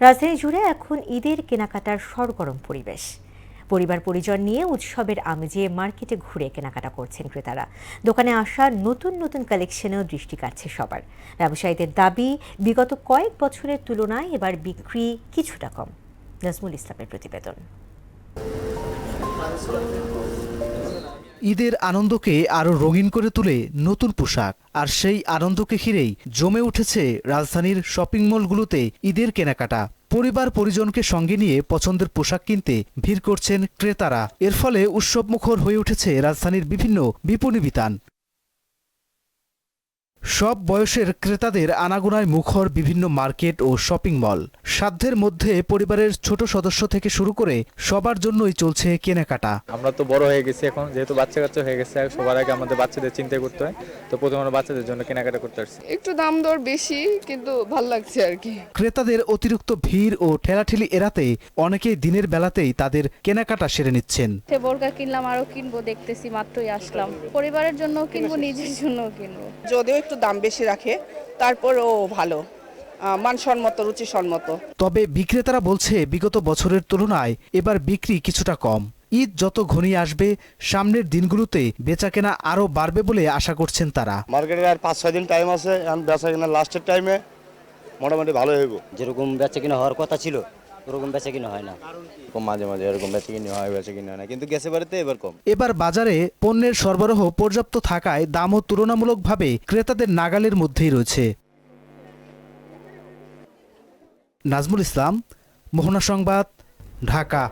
রাজধানী জুড়ে এখন ঈদের কেনাকাটার সরগরম পরিবেশ। পরিবার পরিজন নিয়ে উৎসবের আমেজে মার্কেটে ঘুরে কেনাকাটা করছেন ক্রেতারা। দোকানে আসা নতুন নতুন কালেকশনেও দৃষ্টি কাটছে সবার। ব্যবসায়ীদের দাবি, বিগত কয়েক বছরের তুলনায় এবার বিক্রি কিছুটা কম। নাজমুল ইসলামের প্রতিবেদন। ঈদের আনন্দকে আরো রঙিন করে তুলে নতুন পোশাক, আর সেই আনন্দকে ঘিরেই জমে উঠেছে রাজধানীর শপিং মলগুলোতে ঈদের কেনাকাটা। পরিবার পরিজনকে সঙ্গে নিয়ে পছন্দের পোশাক কিনতে ভিড় করছেন ক্রেতারা। এর ফলে উৎসবমুখর হয়ে উঠেছে রাজধানীর বিভিন্ন বিপণী বিতান। সব বয়সের ক্রেতাদের আনাগোনায় মুখর বিভিন্ন মার্কেট ও শপিং মল। সাধ্যের মধ্যে পরিবারের ছোট সদস্য থেকে শুরু করে সবার জন্যই চলছে কেনাকাটা। আমরা তো বড় হয়ে গেছি এখন, যেহেতু বাচ্চা কাচ্চা হয়ে গেছে, সবার আগে আমাদের বাচ্চাদের চিন্তা করতে হয়। তো প্রথমে আমরা বাচ্চাদের জন্য কেনাকাটা করতে আসছি। একটু দাম দর বেশি, কিন্তু ভাল লাগছে আর কি। ক্রেতাদের অতিরিক্ত ভিড় ও ঠেলাঠেলি এড়াতে অনেকেই দিনের বেলাতেই তাদের কেনাকাটা সেরে নিচ্ছেন। বোরকা কিনলাম, আরো কিনবো, দেখতেছি, মাত্রই আসলাম। পরিবারের জন্য কিনবো, নিজের জন্য কিনবো। যদিও একটু দাম বেশি রাখে, তারপরও ভালো, মানসম্মত, রুচিসম্মত। তবে বিক্রেতারা বলছে বিগত বছরের তুলনায় এবার বিক্রি কিছুটা কম। ঈদ যত ঘনিয়ে আসবে, সামনের দিনগুলোতে বেচাকেনা আরো বাড়বে বলে আশা করছেন তারা। মার্কেটে আর 5-6 দিন টাইম আছে, এখন বেচাকেনা লাস্টের টাইমে মোটামুটি ভালো হইব। যেরকম বেচাকেনা হওয়ার কথা ছিল ওরকম বেচাকেনা হয় না। মাঝে মাঝে এরকম বেচাকিনি হয়, বেচাকিনি হয় না, কিন্তু গেছে বাড়িতে এবার কম। এবার বাজারে পণ্যের সরবরাহ পর্যাপ্ত থাকায় দামও তুলনামূলকভাবে ক্রেতাদের নাগালের মধ্যেই রয়েছে। নাজমুল ইসলাম, মোহনা সংবাদ, ঢাকা।